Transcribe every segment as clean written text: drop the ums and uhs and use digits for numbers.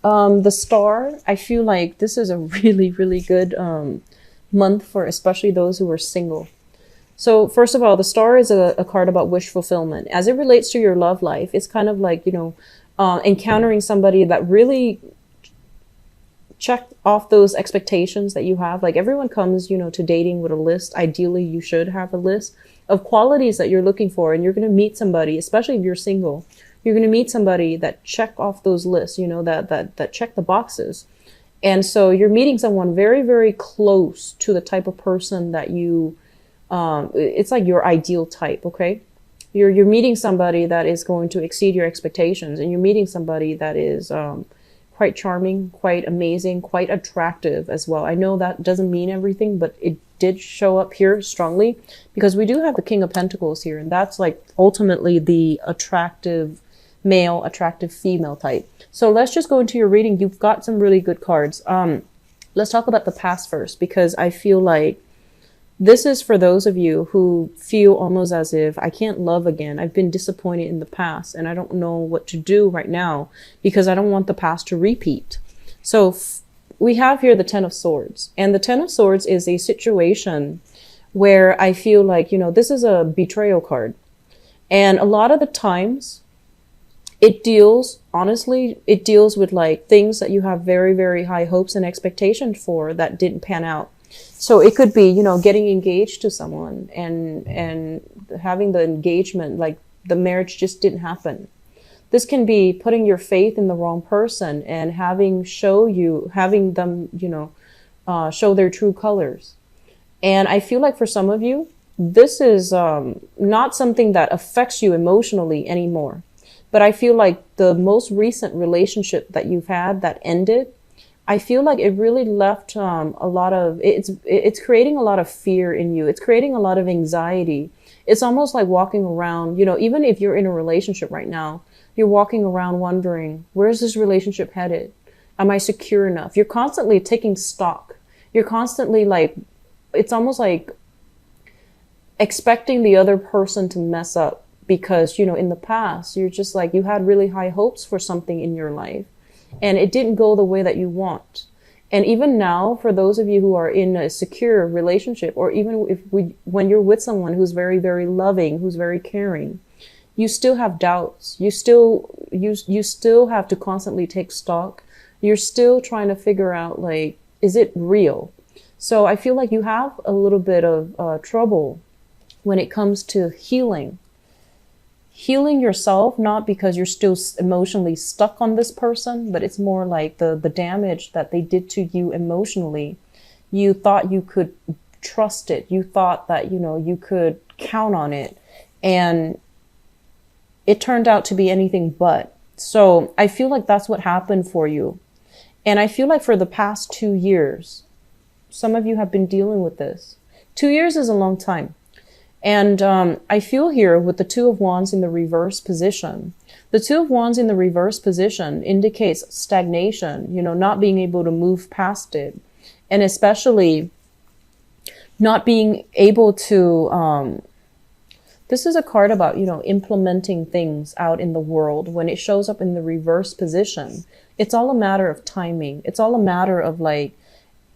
The star, I feel like this is a really, really good month for especially those who are single. So first of all, the star is a card about wish fulfillment. As it relates to your love life, it's kind of like, encountering somebody that really checked off those expectations that you have. Like everyone comes, to dating with a list. Ideally, you should have a list of qualities that you're looking for, and you're going to meet somebody, especially if you're single. You're going to meet somebody that check off those lists, that check the boxes. And so you're meeting someone very, very close to the type of person that it's like your ideal type, okay? You're meeting somebody that is going to exceed your expectations, and you're meeting somebody that is quite charming, quite amazing, quite attractive as well. I know that doesn't mean everything, but it did show up here strongly because we do have the King of Pentacles here, and that's like ultimately the attractive male, attractive female type. So let's just go into your reading. You've got some really good cards. Let's talk about the past first, because I feel like this is for those of you who feel almost as if I can't love again. I've been disappointed in the past and I don't know what to do right now because I don't want the past to repeat. So we have here the Ten of Swords, and the Ten of Swords is a situation where I feel like, this is a betrayal card. And a lot of the times it deals with like things that you have very, very high hopes and expectations for that didn't pan out. So it could be, getting engaged to someone and having the engagement, like the marriage just didn't happen. This can be putting your faith in the wrong person and having them, show their true colors. And I feel like for some of you, this is not something that affects you emotionally anymore. But I feel like the most recent relationship that you've had that ended, I feel like it really left it's creating a lot of fear in you. It's creating a lot of anxiety. It's almost like walking around, even if you're in a relationship right now, you're walking around wondering, where's this relationship headed? Am I secure enough? You're constantly taking stock. You're constantly like, it's almost like expecting the other person to mess up because, in the past, you're just like, you had really high hopes for something in your life. And it didn't go the way that you want. And even now, for those of you who are in a secure relationship, or even when you're with someone who's very, very loving, who's very caring, you still have doubts. You still have to constantly take stock. You're still trying to figure out, like, is it real? So I feel like you have a little bit of trouble when it comes to healing yourself, not because you're still emotionally stuck on this person, but it's more like the damage that they did to you emotionally. You thought you could trust it. You thought that, you could count on it. And it turned out to be anything but. So I feel like that's what happened for you. And I feel like for the past 2 years, some of you have been dealing with this. 2 years is a long time. And I feel here with the Two of Wands in the reverse position. The Two of Wands in the reverse position indicates stagnation, not being able to move past it. And especially not being able to, this is a card about, implementing things out in the world. When it shows up in the reverse position, it's all a matter of timing. It's all a matter of like,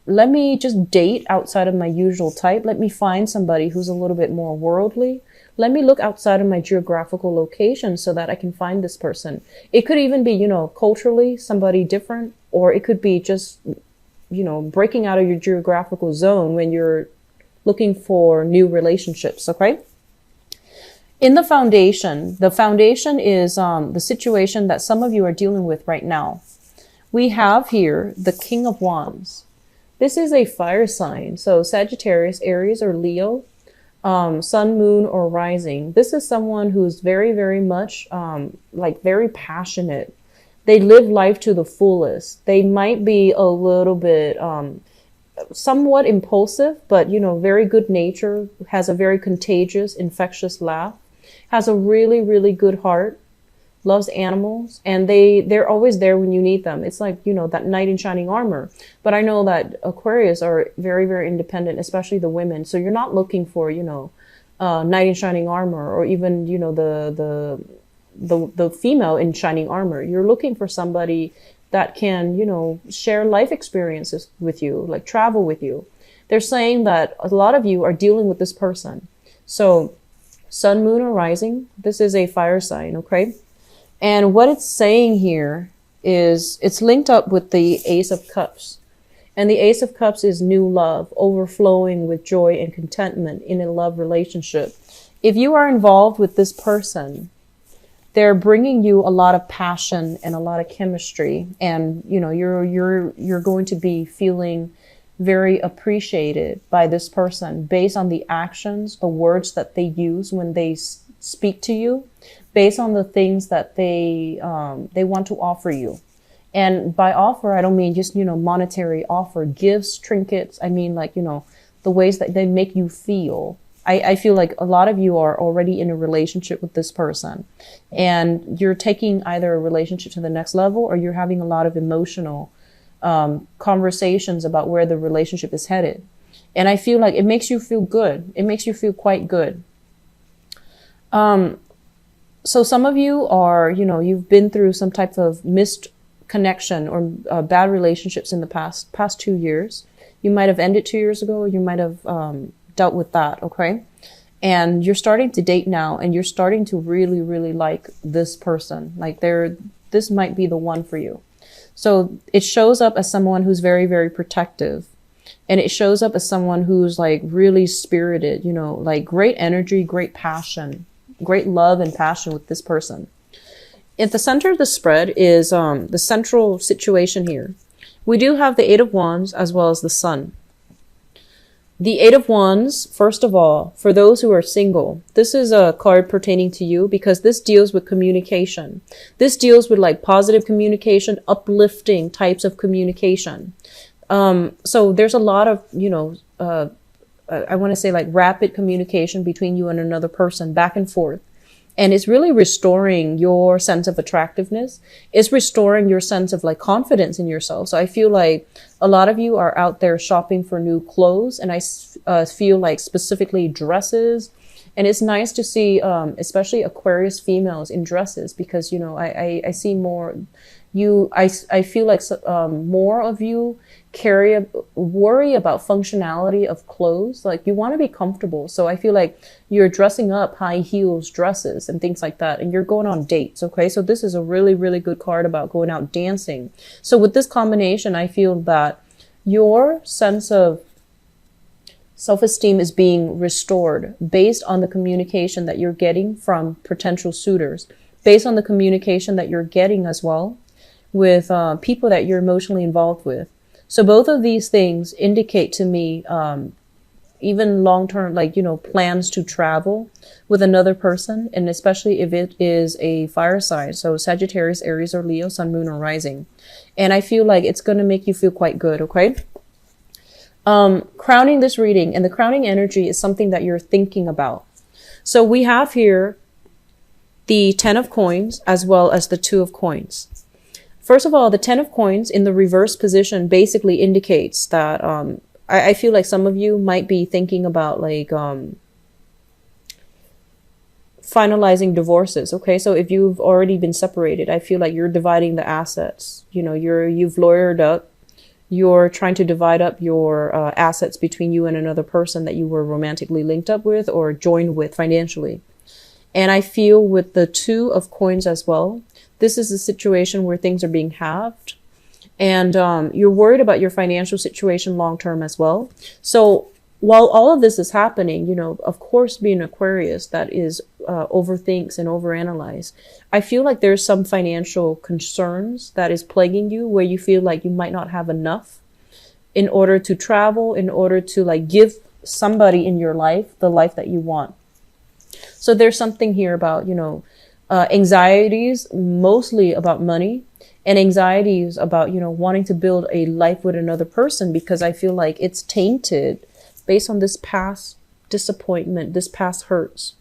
let me just date outside of my usual type. Let me find somebody who's a little bit more worldly. Let me look outside of my geographical location so that I can find this person. It could even be, culturally somebody different, or it could be just, breaking out of your geographical zone when you're looking for new relationships. Okay. In the foundation is the situation that some of you are dealing with right now. We have here the King of Wands. This is a fire sign. So Sagittarius, Aries, or Leo, sun, moon, or rising. This is someone who's very, very much very passionate. They live life to the fullest. They might be a little bit somewhat impulsive, but very good nature, has a very contagious, infectious laugh, has a really, really good heart, loves animals, and they're always there when you need them. It's like, that knight in shining armor. But I know that Aquarius are very, very independent, especially the women. So you're not looking for, knight in shining armor, or even, the female in shining armor. You're looking for somebody that can, you know, share life experiences with you, like travel with you. They're saying that a lot of you are dealing with this person. So sun, moon, or rising, this is a fire sign, okay? And what it's saying here is it's linked up with the Ace of Cups. And the Ace of Cups is new love, overflowing with joy and contentment in a love relationship. If you are involved with this person, they're bringing you a lot of passion and a lot of chemistry. And, you know, you're going to be feeling very appreciated by this person based on the actions, the words that they use when they speak to you, based on the things that they want to offer you. And by offer, I don't mean just, you know, monetary offer, gifts, trinkets. I mean, like, you know, the ways that they make you feel. I feel like a lot of you are already in a relationship with this person, and you're taking either a relationship to the next level, or you're having a lot of emotional conversations about where the relationship is headed. And I feel like it makes you feel good. It makes you feel quite good. So some of you are, you know, you've been through some type of missed connection or bad relationships in the past 2 years. You might have ended 2 years ago, or you might have dealt with that, okay? And you're starting to date now, and you're starting to really, really like this person. Like this might be the one for you. So it shows up as someone who's very, very protective. And it shows up as someone who's like really spirited, you know, like great energy, great passion, great love and passion with this person. At the center of the spread is the central situation here. We do have the Eight of Wands as well as the Sun. The Eight of Wands, first of all, for those who are single, this is a card pertaining to you because this deals with communication. This deals with like positive communication, uplifting types of communication. So there's a lot of, you know, I want to say like rapid communication between you and another person, back and forth. And it's really restoring your sense of attractiveness. It's restoring your sense of like confidence in yourself. So I feel like a lot of you are out there shopping for new clothes. And I feel like specifically dresses. And it's nice to see, especially Aquarius females in dresses, because, you know, I see more, I feel like more of you worry about functionality of clothes. Like you want to be comfortable. So I feel like you're dressing up high heels dresses and things like that. And you're going on dates. Okay. So this is a really, really good card about going out dancing. So with this combination, I feel that your sense of self-esteem is being restored based on the communication that you're getting from potential suitors, based on the communication that you're getting as well with people that you're emotionally involved with. So both of these things indicate to me even long-term, like, you know, plans to travel with another person, and especially if it is a fire sign. So Sagittarius, Aries, or Leo, Sun, Moon, or Rising. And I feel like it's going to make you feel quite good, okay? Crowning this reading, and the crowning energy is something that you're thinking about. So we have here the 10 of coins as well as the 2 of coins. First of all, the 10 of coins in the reverse position basically indicates that I feel like some of you might be thinking about like finalizing divorces. Okay, so if you've already been separated, I feel like you're dividing the assets. You know, you've lawyered up. You're trying to divide up your assets between you and another person that you were romantically linked up with or joined with financially. And I feel with the 2 of coins as well, this is a situation where things are being halved, and you're worried about your financial situation long term as well. So while all of this is happening, you know, of course, being Aquarius that is overthinks and overanalyze, I feel like there's some financial concerns that is plaguing you where you feel like you might not have enough in order to travel, in order to like give somebody in your life the life that you want. So there's something here about, you know, anxieties, mostly about money, and anxieties about, you know, wanting to build a life with another person, because I feel like it's tainted based on this past disappointment, this past hurts.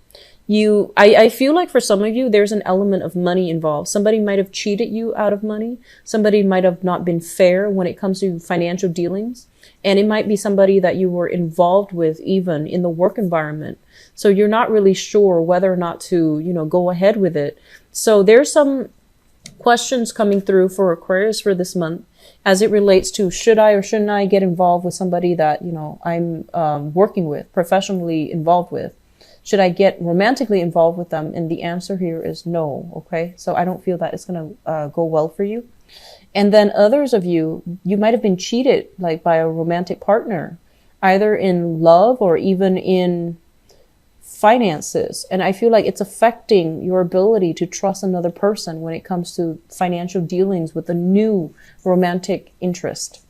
I feel like for some of you, there's an element of money involved. Somebody might have cheated you out of money. Somebody might have not been fair when it comes to financial dealings. And it might be somebody that you were involved with even in the work environment. So you're not really sure whether or not to, you know, go ahead with it. So there's some questions coming through for Aquarius for this month as it relates to should I or shouldn't I get involved with somebody that, you know, I'm working with, professionally involved with. Should I get romantically involved with them? And the answer here is no. Okay. So I don't feel that it's going to go well for you. And then others of you, you might have been cheated like by a romantic partner, either in love or even in finances. And I feel like it's affecting your ability to trust another person when it comes to financial dealings with a new romantic interest.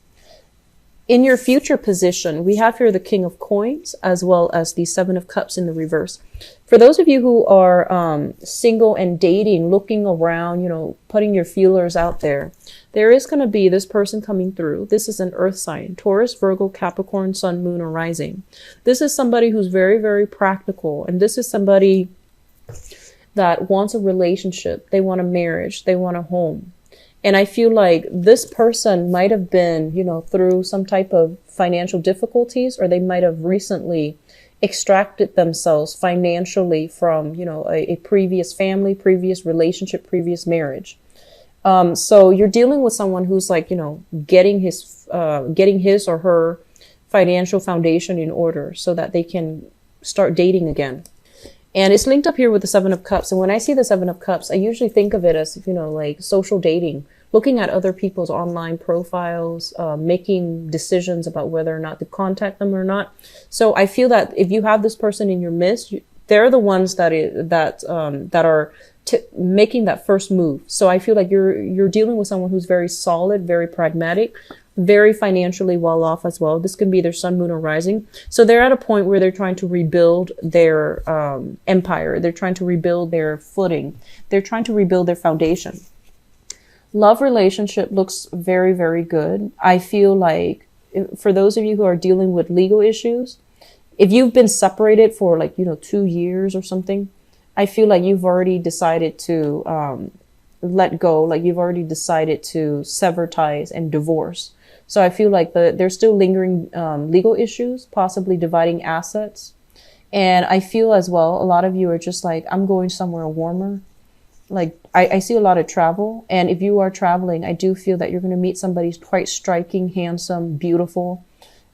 In your future position, we have here the King of Coins as well as the Seven of Cups in the reverse. For those of you who are single and dating, looking around, you know, putting your feelers out there, there is going to be this person coming through. This is an earth sign, Taurus, Virgo, Capricorn, Sun, Moon, or Rising. This is somebody who's very, very practical. And this is somebody that wants a relationship. They want a marriage. They want a home. And I feel like this person might have been, you know, through some type of financial difficulties, or they might have recently extracted themselves financially from, you know, a previous family, previous relationship, previous marriage. So you're dealing with someone who's like, you know, getting his or her financial foundation in order so that they can start dating again. And it's linked up here with the Seven of Cups. And when I see the Seven of Cups, I usually think of it as, you know, like social dating, looking at other people's online profiles, making decisions about whether or not to contact them or not. So I feel that if you have this person in your midst, they're the ones that are making that first move. So I feel like you're dealing with someone who's very solid, very pragmatic, very financially well off as well. This could be their sun, moon, or rising. So they're at a point where they're trying to rebuild their empire. They're trying to rebuild their footing. They're trying to rebuild their foundation. Love relationship looks very, very good. I feel like for those of you who are dealing with legal issues, if you've been separated for like, you know, 2 years or something, I feel like you've already decided to let go. Like you've already decided to sever ties and divorce. So I feel like there's still lingering legal issues, possibly dividing assets. And I feel as well, a lot of you are just like, I'm going somewhere warmer. Like I see a lot of travel. And if you are traveling, I do feel that you're going to meet somebody quite striking, handsome, beautiful,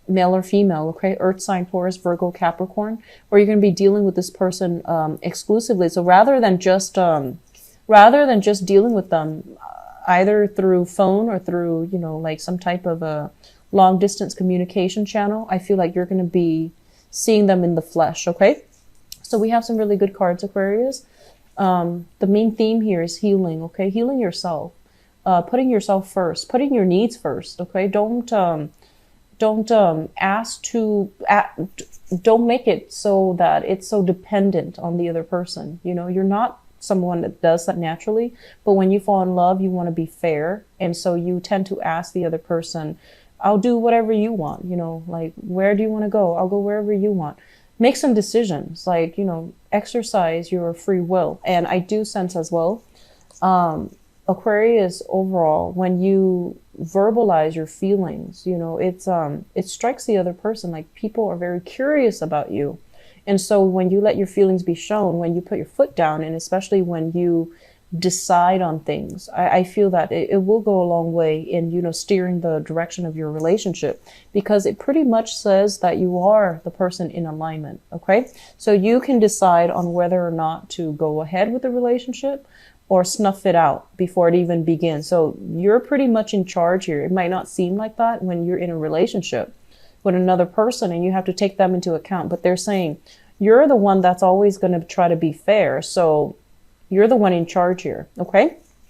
male or female, okay? Earth sign, Taurus, Virgo, Capricorn, or you're going to be dealing with this person exclusively. So rather than just dealing with them either through phone or through, you know, like some type of a long distance communication channel, I feel like you're going to be seeing them in the flesh, okay? So we have some really good cards, Aquarius. The main theme here is healing, okay? Healing yourself, putting yourself first, putting your needs first, okay? Don't make it so that it's so dependent on the other person. You know, you're not someone that does that naturally, but when you fall in love, you want to be fair. And so you tend to ask the other person, I'll do whatever you want, you know, like, where do you want to go? I'll go wherever you want. Make some decisions, like, you know, exercise your free will. And I do sense as well, Aquarius overall, when you verbalize your feelings, you know, it strikes the other person. Like people are very curious about you. And so when you let your feelings be shown, when you put your foot down, and especially when you decide on things, I feel that it will go a long way in, you know, steering the direction of your relationship, because it pretty much says that you are the person in alignment. Okay. So you can decide on whether or not to go ahead with the relationship or snuff it out before it even begins. So you're pretty much in charge here. It might not seem like that when you're in a relationship with another person and you have to take them into account, but they're saying you're the one that's always going to try to be fair. So you're the one in charge here. Okay.